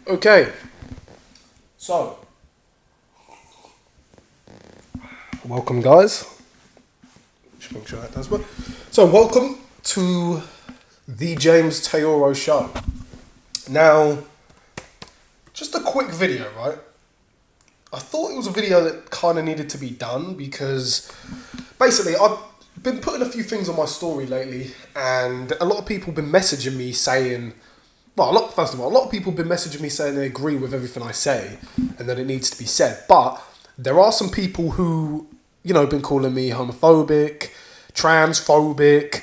Okay, so welcome, guys. Just make sure that does work. So, welcome to the James Tayoro Show. Now, just a quick video, right? I thought it was a video that kind of needed to be done because basically I've been putting a few things on my story lately, and a lot of people have been messaging me saying, first of all, a lot of people have been messaging me saying they agree with everything I say and that it needs to be said. But there are some people who, have been calling me homophobic, transphobic,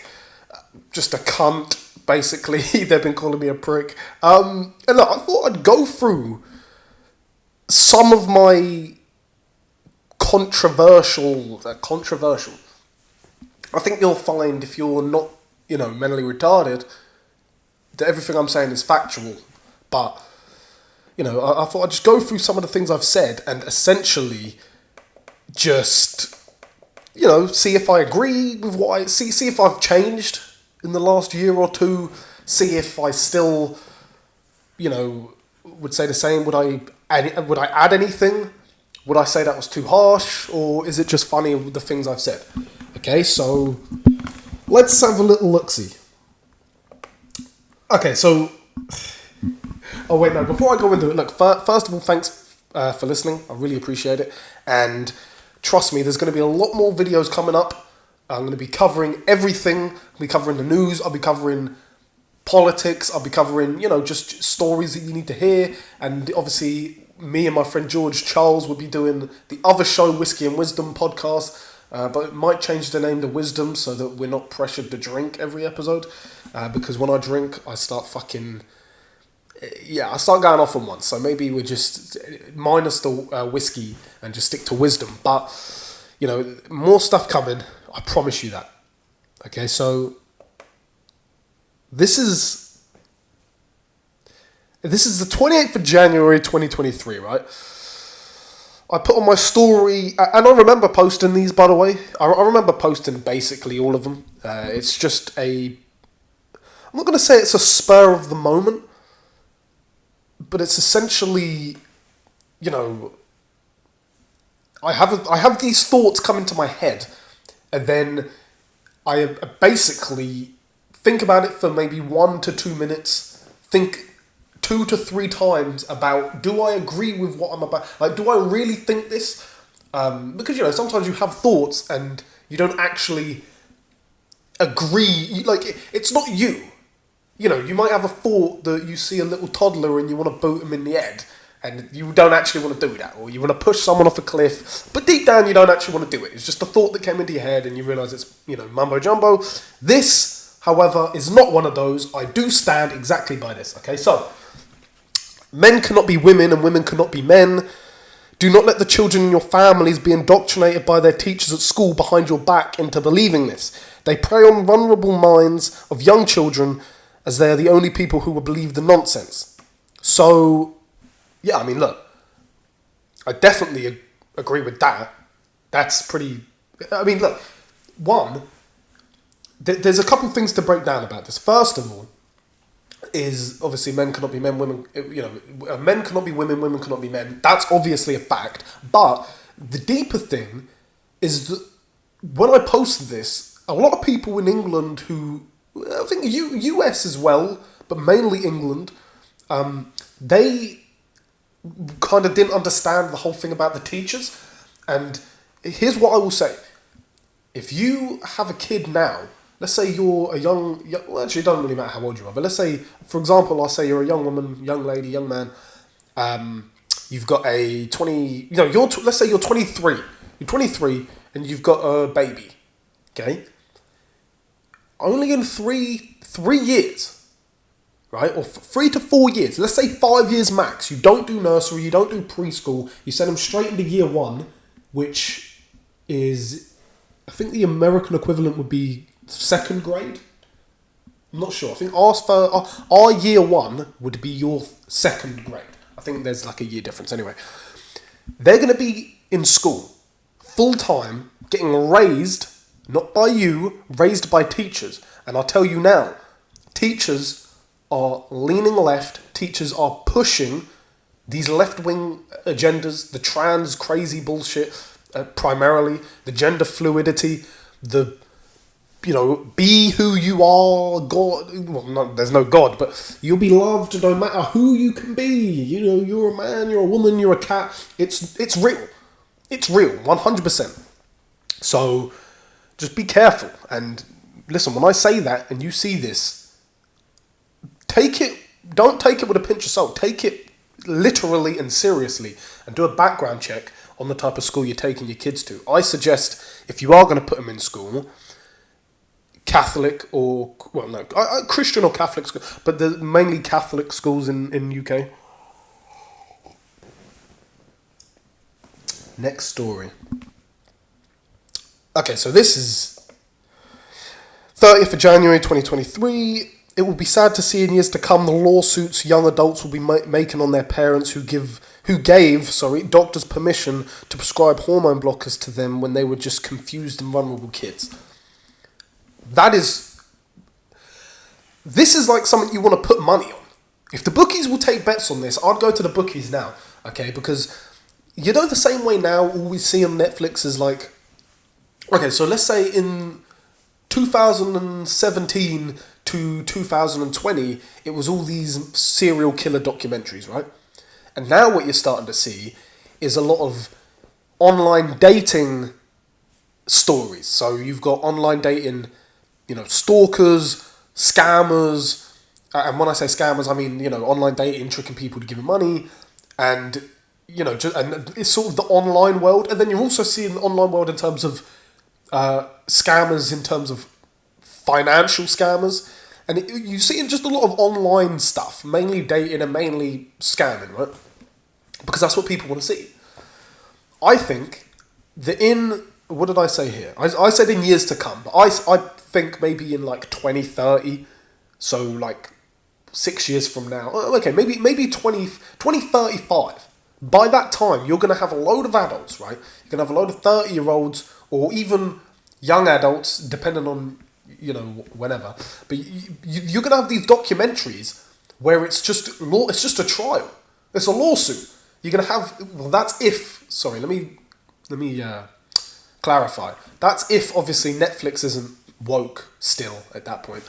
just a cunt, basically. They've been calling me a prick. And look, I thought I'd go through some of my controversial. I think you'll find if you're not, mentally retarded, that everything I'm saying is factual. But, I thought I'd just go through some of the things I've said and essentially just, see if I agree with what I see if I've changed in the last year or two, see if I still, would say the same. Would I add anything? Would I say that was too harsh, or is it just funny with the things I've said? Okay, so let's have a little look-see. Okay, so oh wait, no, before I go into it, look, first of all, thanks for listening. I really appreciate it. And trust me, there's going to be a lot more videos coming up. I'm going to be covering everything. I'll be covering the news. I'll be covering politics. I'll be covering, just stories that you need to hear. And obviously, me and my friend George Charles will be doing the other show, Whiskey and Wisdom podcast. But it might change the name to Wisdom so that we're not pressured to drink every episode. Because when I drink, I start fucking... I start going off on one. So maybe we're just minus the whiskey and just stick to wisdom. But, more stuff coming. I promise you that. Okay, so this is the 28th of January 2023, right? I put on my story, and I remember posting these, by the way. I remember posting basically all of them. It's just I'm not going to say it's a spur of the moment, but it's essentially, I have these thoughts come into my head, and then I basically think about it for maybe 1 to 2 minutes, think 2 to 3 times about, do I agree with what I'm about? Like, do I really think this? Because, sometimes you have thoughts and you don't actually agree. Like, it's not you. You might have a thought that you see a little toddler and you want to boot him in the head, and you don't actually want to do that, or you want to push someone off a cliff, but deep down you don't actually want to do it. It's just a thought that came into your head and you realise it's, mumbo jumbo. This, however, is not one of those. I do stand exactly by this, okay? So, men cannot be women and women cannot be men. Do not let the children in your families be indoctrinated by their teachers at school behind your back into believing this. They prey on vulnerable minds of young children as they are the only people who will believe the nonsense. So, yeah, look, I definitely agree with that. That's pretty... look, one, there's a couple things to break down about this. First of all, is obviously men cannot be men, women, men cannot be women, women cannot be men. That's obviously a fact. But the deeper thing is that when I posted this, a lot of people in England who, I think US as well, but mainly England, they kind of didn't understand the whole thing about the teachers. And here's what I will say. If you have a kid now, let's say you're a young, well, actually, it doesn't really matter how old you are, but let's say, for example, I'll say you're a young woman, young lady, young man, you've got a 20, let's say you're 23, and you've got a baby, okay? Only in three years, right, or 3 to 4 years, let's say 5 years max, you don't do nursery, you don't do preschool, you send them straight into year 1, which is, I think the American equivalent would be 2nd grade. I'm not sure. I think our year 1 would be your 2nd grade. I think there's like a year difference anyway. They're going to be in school full time, getting raised, not by you, raised by teachers. And I'll tell you now, teachers are leaning left, teachers are pushing these left-wing agendas, the trans crazy bullshit, primarily, the gender fluidity, the, be who you are, God, well, no, there's no God, but you'll be loved no matter who you can be. You're a man, you're a woman, you're a cat. It's real. It's real, 100%. So, just be careful. And listen, when I say that and you see this, don't take it with a pinch of salt. Take it literally and seriously and do a background check on the type of school you're taking your kids to. I suggest, if you are going to put them in school, Catholic or, well, no, Christian or Catholic school, but mainly Catholic schools in UK. Next story. Okay, so this is 30th of January 2023. It will be sad to see in years to come the lawsuits young adults will be making on their parents who gave doctors permission to prescribe hormone blockers to them when they were just confused and vulnerable kids. This is like something you want to put money on. If the bookies will take bets on this, I'd go to the bookies now, okay? Because the same way now all we see on Netflix is like, okay, so let's say in 2017 to 2020, it was all these serial killer documentaries, right? And now what you're starting to see is a lot of online dating stories. So you've got online dating, stalkers, scammers, and when I say scammers, I mean, online dating, tricking people to give them money, and, and it's sort of the online world. And then you're also seeing the online world in terms of scammers, in terms of financial scammers. And you see just a lot of online stuff, mainly dating and mainly scamming, right? Because that's what people want to see. I think that what did I say here? I said in years to come, but I think maybe in like 2030, so like 6 years from now, okay, maybe 2035. By that time, you're going to have a load of adults, right? You're going to have a load of 30-year-olds or even young adults, depending on, whenever. But you're going to have these documentaries where it's just a trial. It's a lawsuit. You're going to have, well, that's if, sorry, let me clarify. That's if, obviously, Netflix isn't woke still at that point.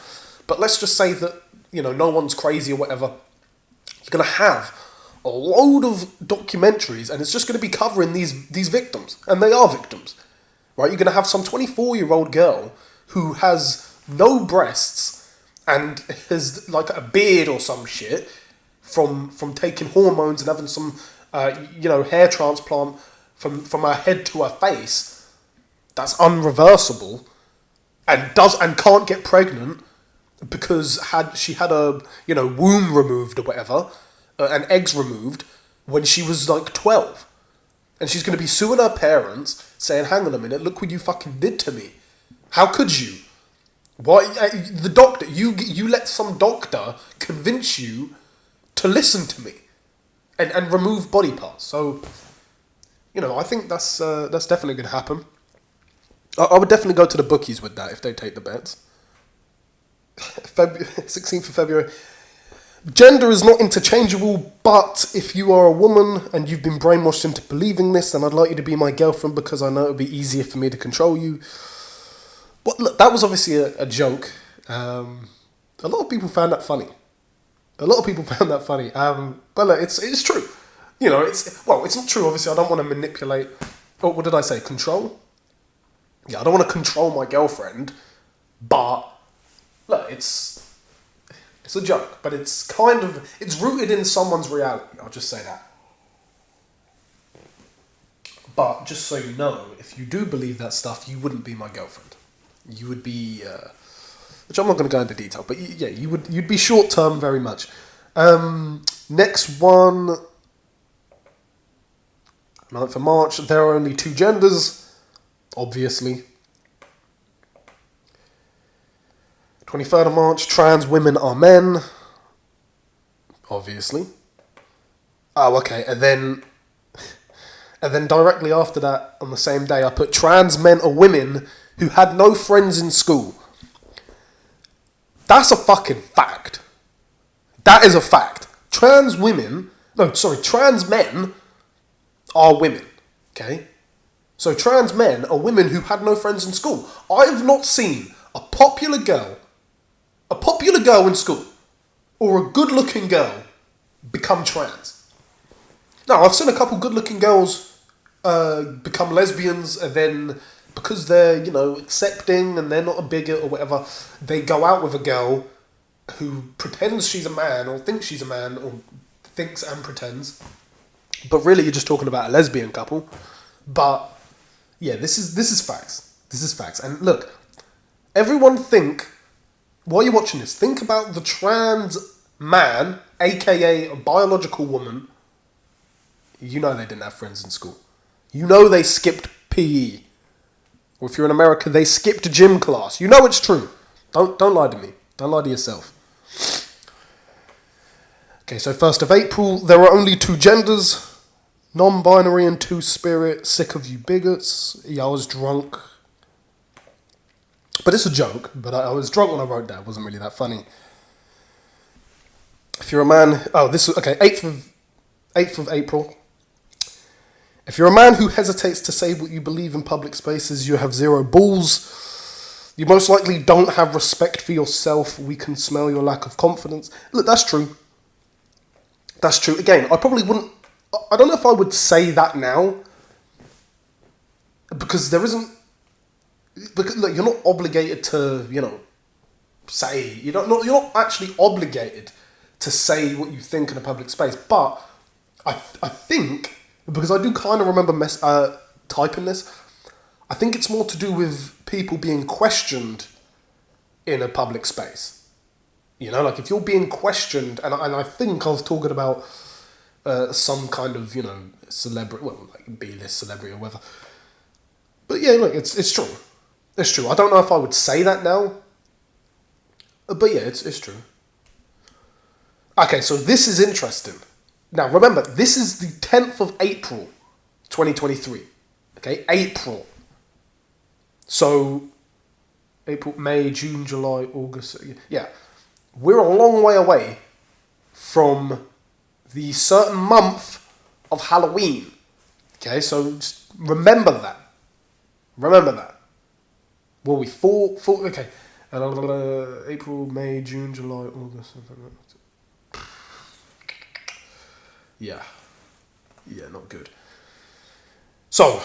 But let's just say that, no one's crazy or whatever. You're going to have a load of documentaries, and it's just going to be covering these victims. And they are victims, right? You're going to have some 24-year-old girl who has no breasts and has like a beard or some shit from taking hormones and having some hair transplant from her head to her face. That's unreversible, and can't get pregnant because she had a womb removed or whatever, and eggs removed when she was like 12, and she's going to be suing her parents, saying, "Hang on a minute, look what you fucking did to me. How could you? Why the doctor? You let some doctor convince you to listen to me and remove body parts." So, I think that's definitely going to happen. I would definitely go to the bookies with that if they take the bets. 16th of February. Gender is not interchangeable, but if you are a woman and you've been brainwashed into believing this, then I'd like you to be my girlfriend because I know it would be easier for me to control you. But look, that was obviously a joke. A lot of people found that funny. But look, it's true. It's not true. Obviously, I don't want to manipulate. Oh, what did I say? Control? Yeah, I don't want to control my girlfriend. But look, it's a joke. But it's rooted in someone's reality. I'll just say that. But just so you know, if you do believe that stuff, you wouldn't be my girlfriend. You would be, which I'm not going to go into detail, but yeah, you'd be short term very much. Next one, 9th of March, there are only two genders, obviously. 23rd of March, trans women are men, obviously. Oh, okay, and then directly after that, on the same day, I put trans men are women who had no friends in school. That's a fucking fact. That is a fact. Trans women No, sorry, trans men are women. Okay? So trans men are women who had no friends in school. I have not seen a popular girl in school, or a good-looking girl become trans. Now, I've seen a couple good-looking girls become lesbians, and then because they're, accepting and they're not a bigot or whatever, they go out with a girl who pretends she's a man, or thinks she's a man, or thinks and pretends. But really, you're just talking about a lesbian couple. But yeah, this is facts. This is facts. And look, everyone while you're watching this, think about the trans man, aka a biological woman. You know they didn't have friends in school. You know they skipped PE. Or if you're in America, they skipped gym class. You know it's true. Don't lie to me. Don't lie to yourself. Okay, so 1st of April, there are only 2 genders. Non-binary and 2-spirit. Sick of you bigots. Yeah, I was drunk. But it's a joke. But I was drunk when I wrote that. It wasn't really that funny. If you're a man... Oh, this is... Okay, 8th of April. If you're a man who hesitates to say what you believe in public spaces, you have 0 balls. You most likely don't have respect for yourself. We can smell your lack of confidence. Look, that's true. That's true. Again, I probably wouldn't... I don't know if I would say that now. Because there isn't... Because, look, you're not obligated to, say... You're not actually obligated to say what you think in a public space. But I think... Because I do kind of remember typing this. I think it's more to do with people being questioned in a public space. Like if you're being questioned, and I think I was talking about some kind of, celebrity, well, like B-list celebrity or whatever. But yeah, look, it's true. It's true. I don't know if I would say that now. But yeah, it's true. Okay, so this is interesting. Now, remember, this is the 10th of April, 2023. Okay, April. So, April, May, June, July, August. Yeah. We're a long way away from the certain month of Halloween. Okay, so just remember that. Remember that. Will we fall? Okay. April, May, June, July, August. Yeah, not good. So,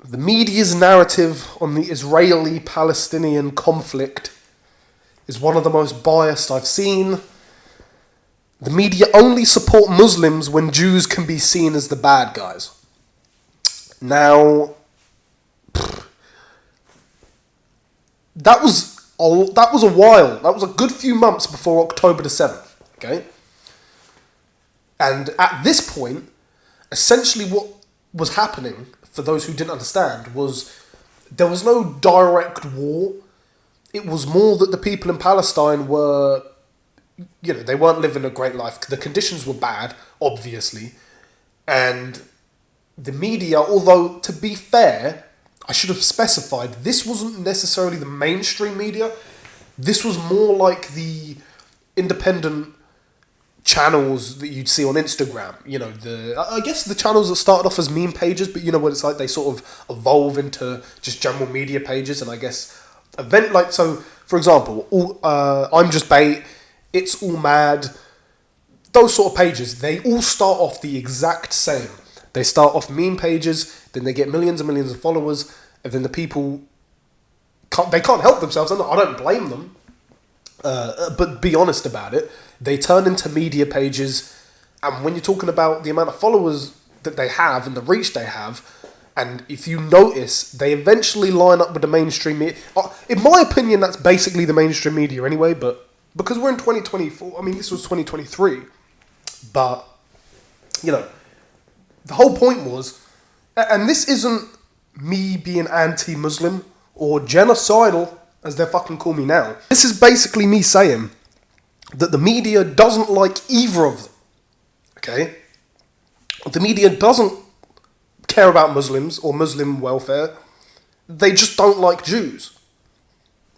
the media's narrative on the Israeli-Palestinian conflict is one of the most biased I've seen. The media only support Muslims when Jews can be seen as the bad guys. Now, that was a while. That was a good few months before October the 7th. Okay. And at this point, essentially what was happening, for those who didn't understand, was there was no direct war. It was more that the people in Palestine were, they weren't living a great life. The conditions were bad, obviously. And the media, although, to be fair, I should have specified, this wasn't necessarily the mainstream media. This was more like the independent channels that you'd see on Instagram, I guess the channels that started off as meme pages, but what it's like, they sort of evolve into just general media pages, and I guess so for example, I'm Just Bait, It's All Mad, those sort of pages, they all start off the exact same. They start off meme pages, then they get millions and millions of followers, and then the people can't help themselves. I don't blame them. But be honest about it, they turn into media pages, and when you're talking about the amount of followers that they have and the reach they have, and if you notice, they eventually line up with the mainstream media. In my opinion, that's basically the mainstream media anyway, but because we're in 2024, this was 2023, but, the whole point was, and this isn't me being anti-Muslim or genocidal, as they fucking call me now. This is basically me saying that the media doesn't like either of them. Okay? The media doesn't care about Muslims or Muslim welfare. They just don't like Jews.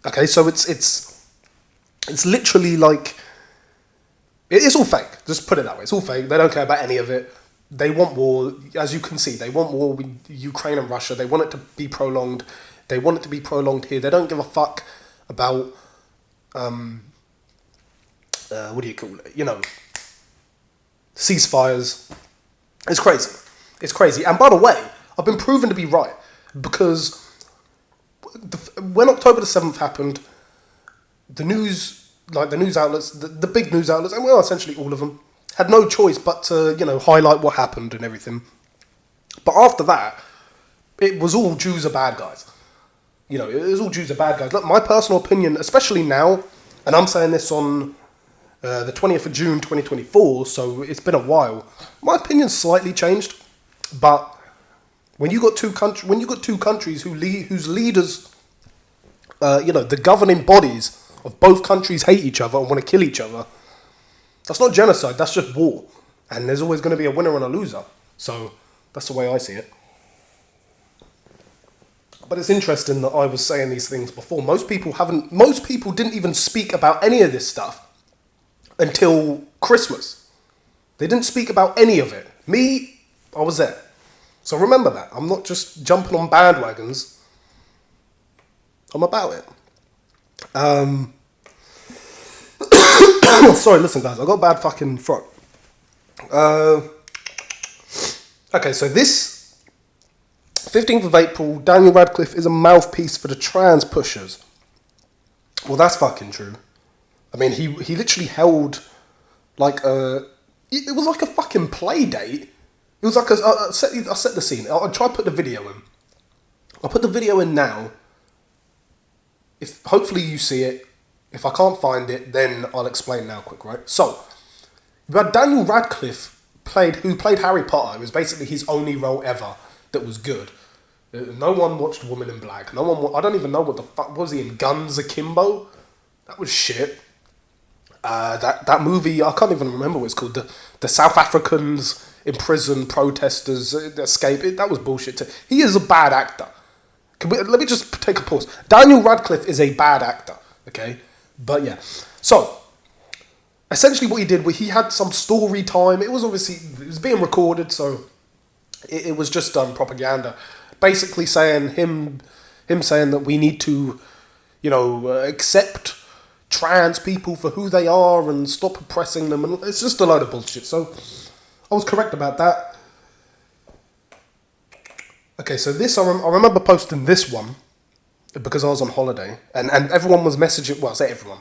Okay, so it's literally like It's all fake. Just put it that way. It's all fake. They don't care about any of it. They want war. As you can see, they want war with Ukraine and Russia. They want it to be prolonged. They want it to be prolonged here. They don't give a fuck about, what do you call it? Ceasefires. It's crazy. It's crazy. And by the way, I've been proven to be right. Because when October the 7th happened, the news outlets, the big news outlets, and well, essentially all of them, had no choice but to, highlight what happened and everything. But after that, it was all Jews are bad guys. It was all Jews are bad guys. Look, my personal opinion, especially now, and I'm saying this on the 20th of June 2024, so it's been a while. My opinion's slightly changed, but when you got two countries whose leaders, the governing bodies of both countries hate each other and want to kill each other, that's not genocide, that's just war. And there's always going to be a winner and a loser. So that's the way I see it. But it's interesting that I was saying these things before. Most people didn't even speak about any of this stuff until Christmas. They didn't speak about any of it. Me, I was there. So remember that. I'm not just jumping on bandwagons. I'm about it. Sorry, listen guys, I got a bad fucking throat. Okay, so this 15th of April, Daniel Radcliffe is a mouthpiece for the trans pushers. Well, that's fucking true. I mean, he literally held it was like a fucking play date. It was like I'll set the scene. I'll try to put the video in. I'll put the video in now. If hopefully you see it. If I can't find it, then I'll explain now quick, right? So, you had Daniel Radcliffe who played Harry Potter. It was basically his only role ever that was good. No one watched Woman in Black. I don't even know what the fuck was he in. Guns Akimbo? That was shit. That movie, I can't even remember what it's called. The South Africans in prison, protesters, escape. That was bullshit too. He is a bad actor. Let me just take a pause. Daniel Radcliffe is a bad actor, okay? But yeah. So, essentially what he did was he had some story time. It was being recorded, so it was just propaganda. Basically saying him saying that we need to, accept trans people for who they are and stop oppressing them. And it's just a load of bullshit. So, I was correct about that. Okay, so this, I remember posting this one because I was on holiday and everyone was messaging, well, I say everyone.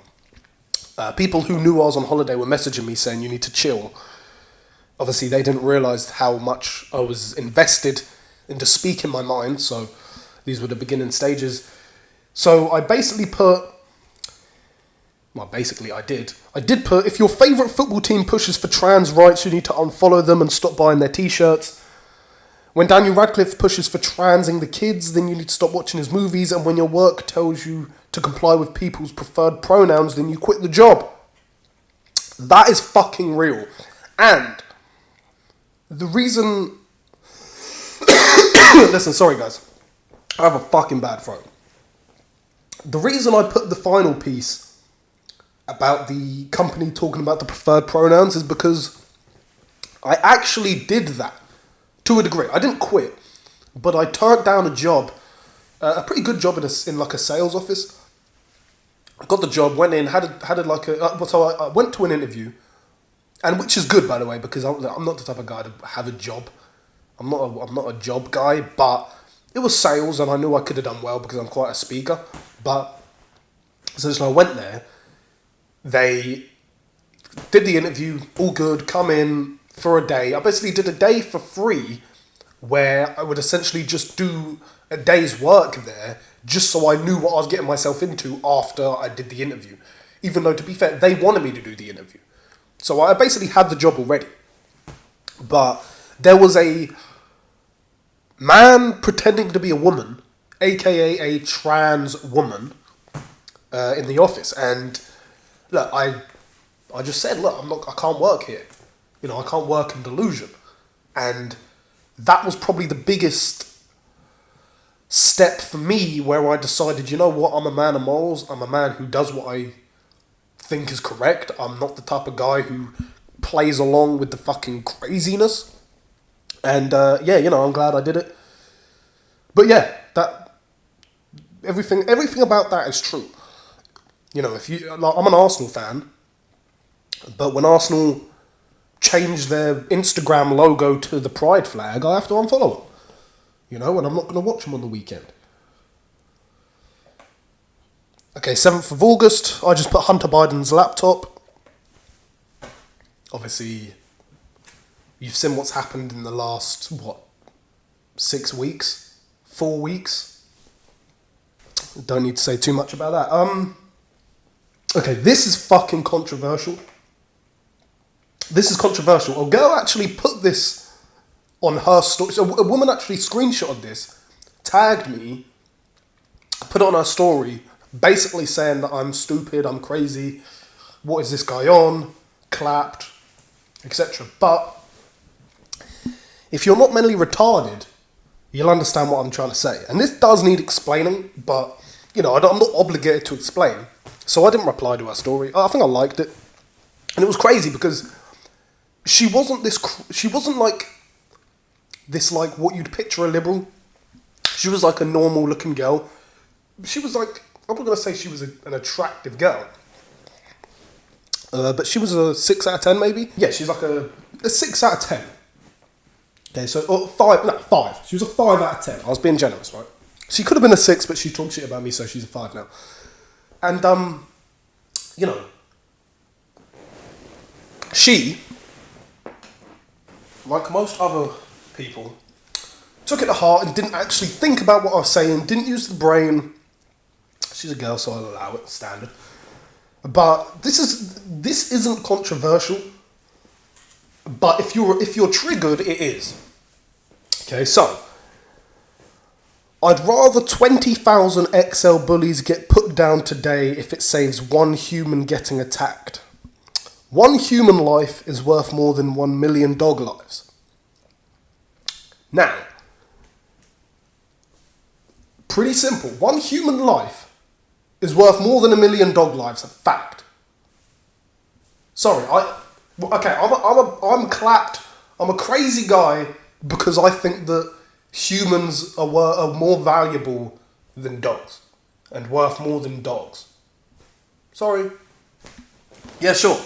People who knew I was on holiday were messaging me saying you need to chill. Obviously, they didn't realise how much I was invested into speaking my mind, so these were the beginning stages. So I basically I did put, if your favourite football team pushes for trans rights, you need to unfollow them and stop buying their t-shirts. When Daniel Radcliffe pushes for transing the kids, then you need to stop watching his movies. And when your work tells you to comply with people's preferred pronouns, then you quit the job. That is fucking real. And the reason... Listen, sorry guys. I have a fucking bad throat. The reason I put the final piece about the company talking about the preferred pronouns is because I actually did that. To a degree. I didn't quit, but I turned down a job, a pretty good job in like a sales office. I got the job, went in, so I went to an interview, and which is good, by the way, because I'm not the type of guy to have a job. I'm not a job guy, but it was sales, and I knew I could have done well because I'm quite a speaker. But so I went there. They did the interview, all good, come in for a day. I basically did a day for free where I would essentially just do a day's work there just so I knew what I was getting myself into after I did the interview. Even though, to be fair, they wanted me to do the interview. So I basically had the job already. But there was a man pretending to be a woman, aka a trans woman, in the office. And look, I just said, look, I can't work here. I can't work in delusion. And that was probably the biggest step for me where I decided, you know what, I'm a man of morals. I'm a man who does what I think is correct. I'm not the type of guy who plays along with the fucking craziness. And yeah, you know, I'm glad I did it. But yeah, that everything about that is true. You know, if you like, I'm an Arsenal fan, but when Arsenal change their Instagram logo to the pride flag, I have to unfollow them. You know, and I'm not going to watch them on the weekend. Okay, 7th of August, I just put Hunter Biden's laptop. Obviously, you've seen what's happened in the last, 6 weeks? 4 weeks? Don't need to say too much about that. Okay, this is fucking controversial. This is controversial. A girl actually put this on her story. So a woman actually screenshotted this, tagged me, put it on her story, basically saying that I'm stupid, I'm crazy, what is this guy on, clapped, etc. But if you're not mentally retarded, you'll understand what I'm trying to say. And this does need explaining, but, you know, I'm not obligated to explain. So I didn't reply to her story. I think I liked it. And it was crazy because she wasn't like what you'd picture a liberal. She was like a normal looking girl. She was like, I'm not going to say she was an attractive girl. But she was a 6 out of 10 maybe. Yeah, she's like a 6 out of 10. Okay, so 5. She was a 5 out of 10. I was being generous, right? She could have been a 6, but she talked shit about me, so she's a 5 now. And, you know, she, like most other people, took it to heart and didn't actually think about what I was saying, didn't use the brain. She's a girl, so I'll allow it, standard. But this isn't controversial. But if you're triggered, it is. Okay, so I'd rather 20,000 XL bullies get put down today if it saves one human getting attacked. One human life is worth more than 1 million dog lives. Now, pretty simple. One human life is worth more than 1 million dog lives. A fact. Sorry, I'm clapped. I'm a crazy guy because I think that humans are more valuable than dogs and worth more than dogs. Sorry. Yeah, sure.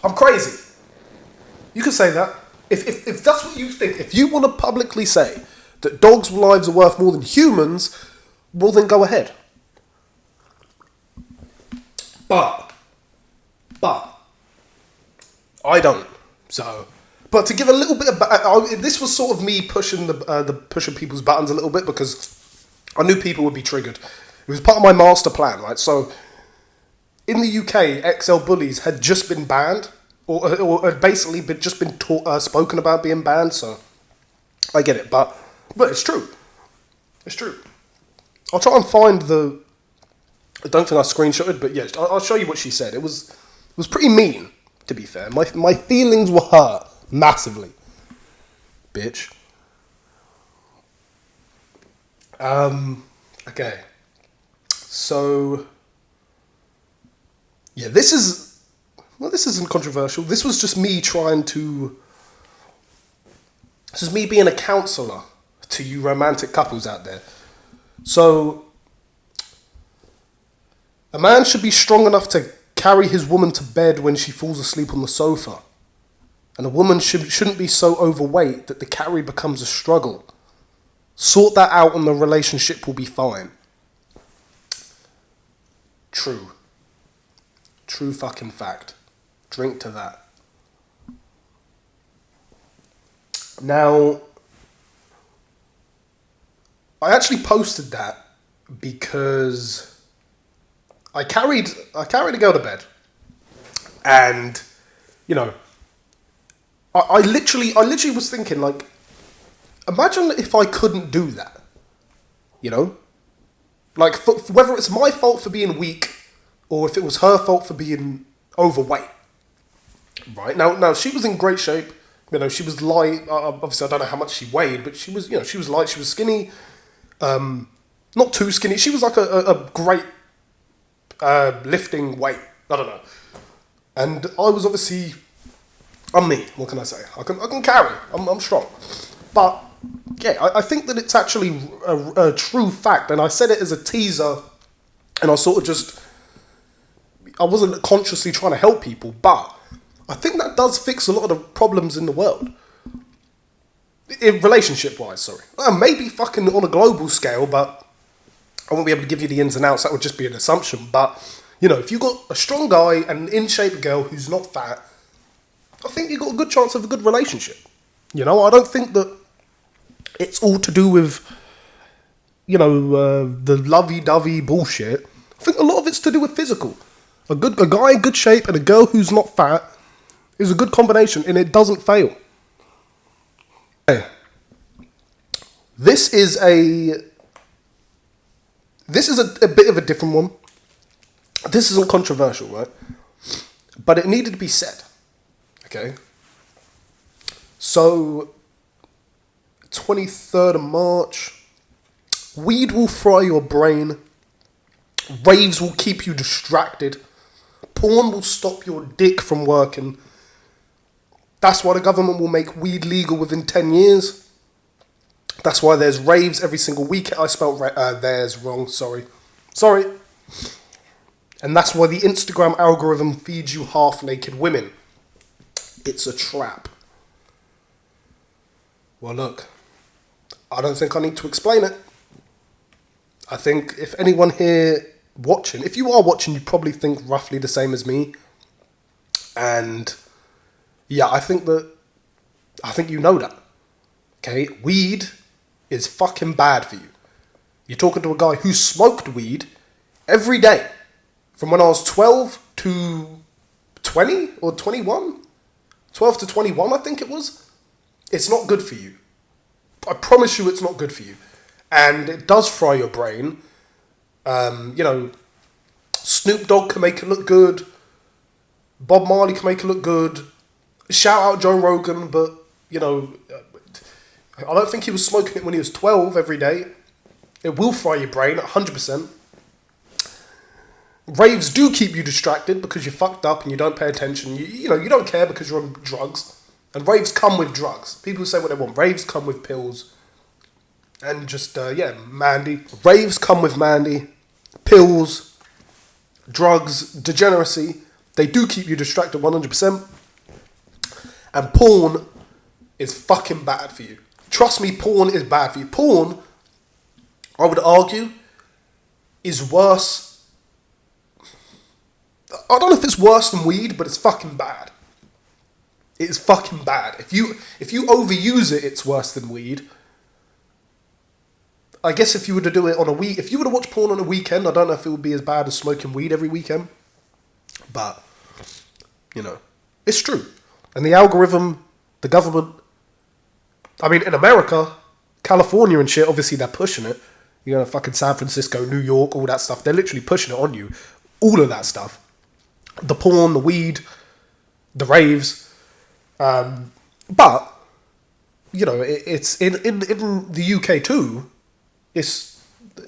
I'm crazy. You can say that. If that's what you think, if you want to publicly say that dogs' lives are worth more than humans, well then go ahead. But I don't. So, but to give a little bit of this was sort of me pushing pushing people's buttons a little bit because I knew people would be triggered. It was part of my master plan, right? So, in the UK, XL bullies had just been banned, or had basically just been spoken about being banned. So, I get it, but it's true. It's true. I'll try and find I don't think I screenshotted, but yeah, I'll show you what she said. It was pretty mean, to be fair. My feelings were hurt massively, bitch. Okay. So, yeah, this isn't controversial. This was just me this is me being a counsellor to you romantic couples out there. So, a man should be strong enough to carry his woman to bed when she falls asleep on the sofa. And a woman shouldn't be so overweight that the carry becomes a struggle. Sort that out and the relationship will be fine. True. True fucking fact. Drink to that. Now, I actually posted that because I carried a girl to bed, and you know, I literally was thinking, like, imagine if I couldn't do that, you know, like whether it's my fault for being weak or if it was her fault for being overweight. Right now she was in great shape. You know, she was light. Obviously, I don't know how much she weighed, but she was light. She was skinny. Not too skinny. She was like a great lifting weight. I don't know. And I was obviously, I'm me. What can I say? I can carry. I'm strong. But yeah, I think that it's actually a true fact, and I said it as a teaser, and I sort of just, I wasn't consciously trying to help people, but I think that does fix a lot of the problems in the world. In relationship-wise, sorry. Maybe fucking on a global scale, but I won't be able to give you the ins and outs. That would just be an assumption. But, you know, if you've got a strong guy and an in-shape girl who's not fat, I think you've got a good chance of a good relationship. You know, I don't think that it's all to do with, you know, the lovey-dovey bullshit. I think a lot of it's to do with physical. A guy in good shape and a girl who's not fat is a good combination, and it doesn't fail. Okay. This is a bit of a different one. This isn't controversial, right? But it needed to be said. Okay. So, 23rd of March, weed will fry your brain. Raves will keep you distracted. Porn will stop your dick from working. That's why the government will make weed legal within 10 years. That's why there's raves every single week. I spelled there's wrong, sorry. And that's why the Instagram algorithm feeds you half-naked women. It's a trap. Well, look, I don't think I need to explain it. I think if anyone here watching, if you are watching, you probably think roughly the same as me. And yeah, I think you know that. Okay, weed is fucking bad for you. You're talking to a guy who smoked weed every day from when I was 12 to 20 or 21. 12 to 21, I think it was. It's not good for you. I promise you it's not good for you. And it does fry your brain. You know, Snoop Dogg can make it look good. Bob Marley can make it look good. Shout out Joe Rogan, but, you know, I don't think he was smoking it when he was 12 every day. It will fry your brain, 100%. Raves do keep you distracted because you're fucked up and you don't pay attention. You know, you don't care because you're on drugs. And raves come with drugs. People say what they want. Raves come with pills. And just, Mandy. Raves come with Mandy. Pills. Drugs. Degeneracy. They do keep you distracted 100%. And porn is fucking bad for you. Trust me, porn is bad for you. Porn, I would argue, is worse. I don't know if it's worse than weed, but it's fucking bad. It is fucking bad. If you overuse it, it's worse than weed. I guess if you were to do it on a week, if you were to watch porn on a weekend, I don't know if it would be as bad as smoking weed every weekend. But, you know, it's true. And the algorithm, the government, I mean, in America, California and shit, obviously they're pushing it. You know, fucking San Francisco, New York, all that stuff. They're literally pushing it on you. All of that stuff. The porn, the weed, the raves. But, you know, it's in the UK too.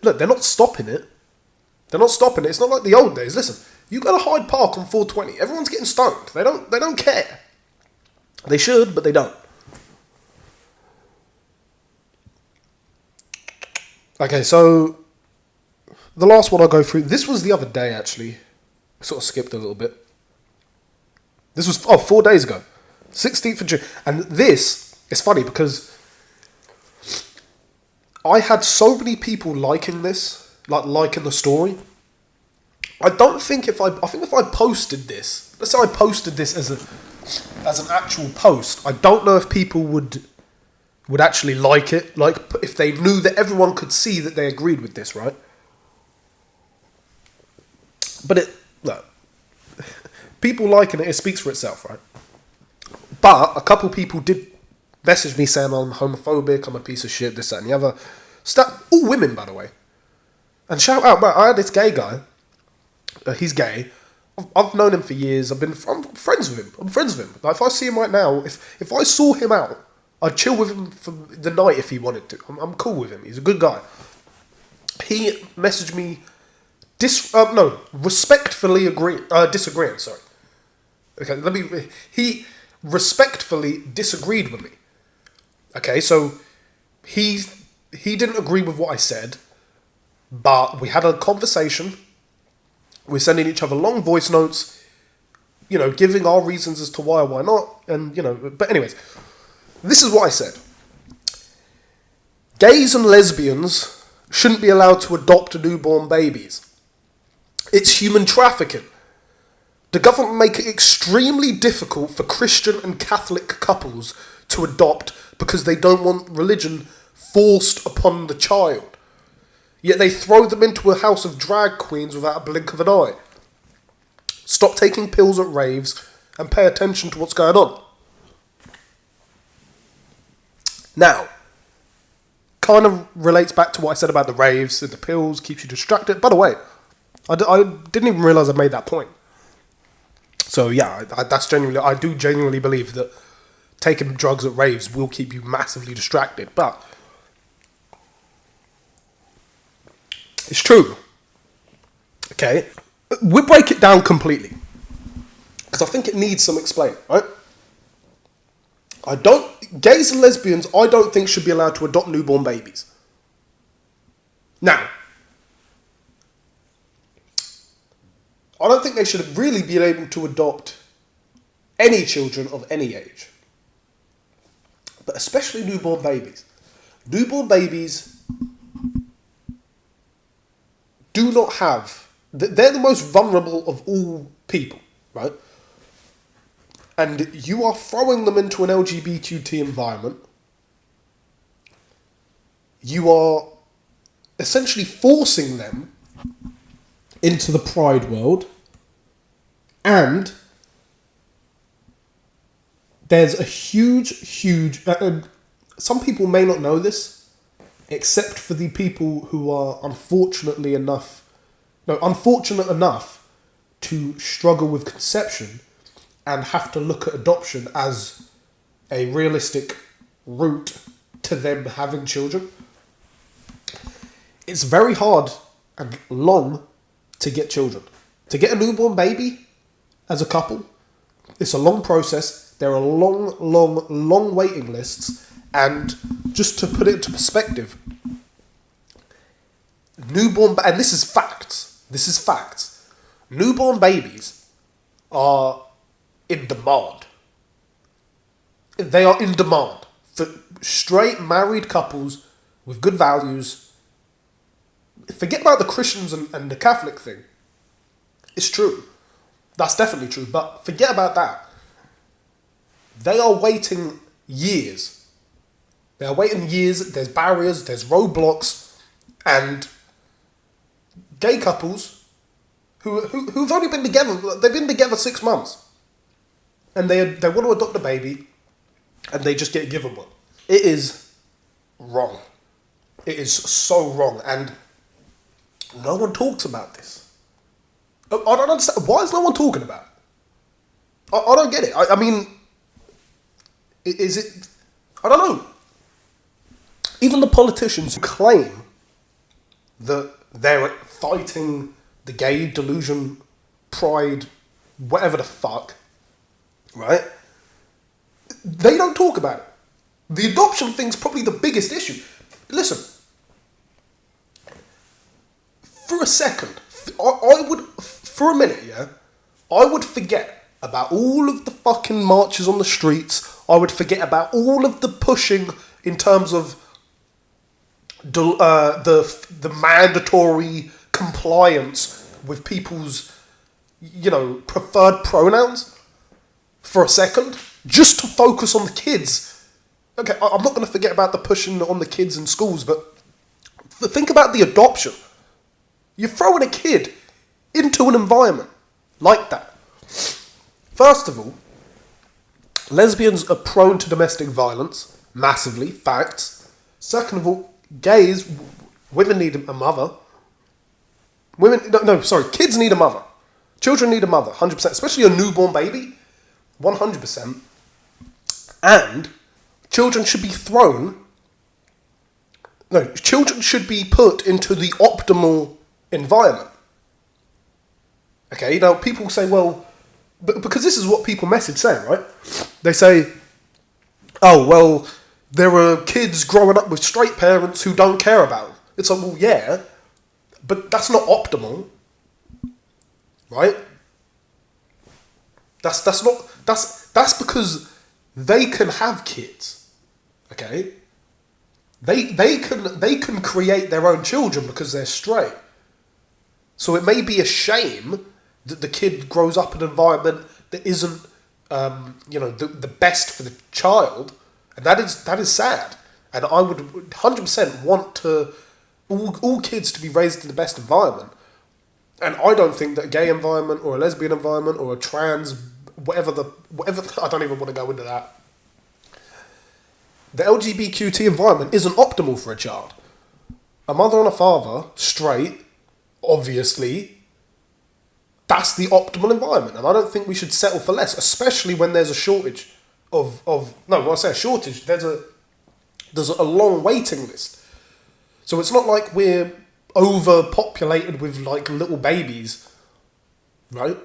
Look, they're not stopping it. They're not stopping it. It's not like the old days. Listen, you go to Hyde Park on 420. Everyone's getting stoned. They don't care. They should, but they don't. Okay, so the last one I'll go through. This was the other day, actually. I sort of skipped a little bit. This was 4 days ago. 16th of June. And this is funny because I had so many people liking this, like liking the story. I think if I posted this, let's say I posted this as an actual post, I don't know if people would actually like it, like if they knew that everyone could see that they agreed with this, right? But people liking it speaks for itself, right? But a couple people did message me saying I'm homophobic, I'm a piece of shit, this, that, and the other. All women, by the way. And shout out, man, I had this gay guy. He's gay. I've known him for years. I'm friends with him. Like, if I see him right now, if I saw him out, I'd chill with him for the night if he wanted to. I'm cool with him. He's a good guy. He messaged me, respectfully disagreeing, sorry. Okay, he respectfully disagreed with me. Okay, so he didn't agree with what I said, but we had a conversation. We're sending each other long voice notes, giving our reasons as to why or why not, and But anyways, this is what I said: gays and lesbians shouldn't be allowed to adopt newborn babies. It's human trafficking. The government make it extremely difficult for Christian and Catholic couples to adopt because they don't want religion forced upon the child. Yet they throw them into a house of drag queens without a blink of an eye. Stop taking pills at raves and pay attention to what's going on. Now, kind of relates back to what I said about the raves and the pills, keeps you distracted. By the way, I didn't even realise I made that point. So yeah, I do genuinely believe that taking drugs at raves will keep you massively distracted, but it's true. Okay, we'll break it down completely because I think it needs some explaining, right? Gays and lesbians, I don't think should be allowed to adopt newborn babies. Now, I don't think they should really be able to adopt any children of any age. But especially newborn babies. Newborn babies do not have... They're the most vulnerable of all people, right? And you are throwing them into an LGBTQ environment. You are essentially forcing them into the pride world. And there's a huge... some people may not know this, except for the people who are unfortunate enough to struggle with conception and have to look at adoption as a realistic route to them having children. It's very hard and long to get children. To get a newborn baby as a couple, it's a long process. There are long waiting lists. And just to put it into perspective, and this is facts, newborn babies are in demand. They are in demand for straight married couples with good values. Forget about the Christians and the Catholic thing. It's true. That's definitely true. But forget about that. They are waiting years. There's barriers, there's roadblocks, and gay couples who've only been together, they've been together 6 months, and they want to adopt a baby, and they just get given one. It is wrong. It is so wrong, and no one talks about this. I don't understand. Why is no one talking about it? I don't get it. I mean, is it... I don't know. Even the politicians who claim that they're fighting the gay delusion, pride, whatever the fuck, right? They don't talk about it. The adoption thing's probably the biggest issue. Listen, for a second, I would, for a minute, yeah, I would forget about all of the fucking marches on the streets. I would forget about all of the pushing in terms of the mandatory compliance with people's, preferred pronouns for a second, just to focus on the kids. Okay, I'm not going to forget about the pushing on the kids in schools, but think about the adoption. You're throwing a kid into an environment like that. First of all, lesbians are prone to domestic violence, massively, facts. Second of all, women need a mother. Kids need a mother. Children need a mother, 100%, especially a newborn baby, 100%. And children should be put into the optimal environment. Okay, now people say, well, because this is what people message saying, right? They say, oh, well, there are kids growing up with straight parents who don't care about it. It's like, well, yeah, but that's not optimal, right? That's because they can have kids, okay? They can create their own children because they're straight. So it may be a shame that the kid grows up in an environment that isn't, the best for the child, and that is sad. And I would 100% want all kids to be raised in the best environment. And I don't think that a gay environment or a lesbian environment or a trans, whatever, I don't even want to go into that. The LGBTQ environment isn't optimal for a child. A mother and a father, straight, obviously, that's the optimal environment. And I don't think we should settle for less, especially when there's a shortage when I say a shortage, there's a long waiting list. So it's not like we're overpopulated with like little babies, right?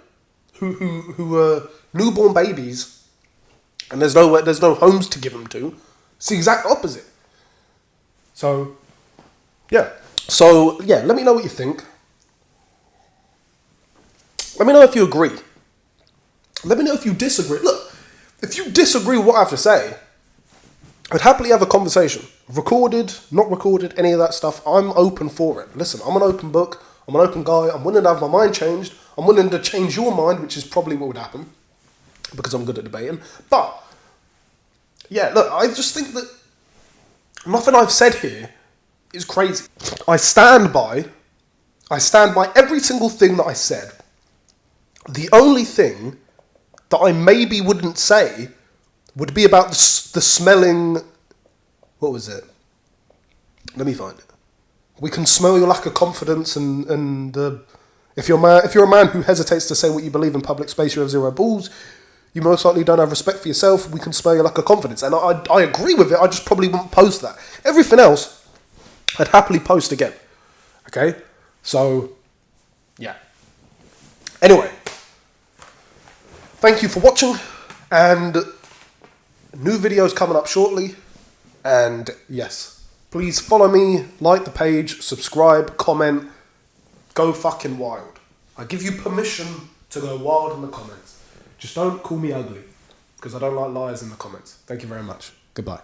Who are newborn babies, and there's no homes to give them to. It's the exact opposite. So yeah, let me know what you think. Let me know if you agree. Let me know if you disagree. Look, if you disagree with what I have to say, I'd happily have a conversation. Recorded, not recorded, any of that stuff. I'm open for it. Listen, I'm an open book. I'm an open guy. I'm willing to have my mind changed. I'm willing to change your mind, which is probably what would happen, because I'm good at debating. But, yeah, look, I just think that nothing I've said here is crazy. I stand by every single thing that I said. The only thing that I maybe wouldn't say would be about the smelling. What was it? Let me find it. We can smell your lack of confidence, and if you're a man who hesitates to say what you believe in public space, you have zero balls. You most likely don't have respect for yourself. We can smell your lack of confidence, and I agree with it. I just probably wouldn't post that. Everything else, I'd happily post again. Okay, so yeah. Anyway, thank you for watching, and new videos coming up shortly. And yes, please follow me, like the page, subscribe, comment, go fucking wild. I give you permission to go wild in the comments. Just don't call me ugly, because I don't like liars in the comments. Thank you very much. Goodbye.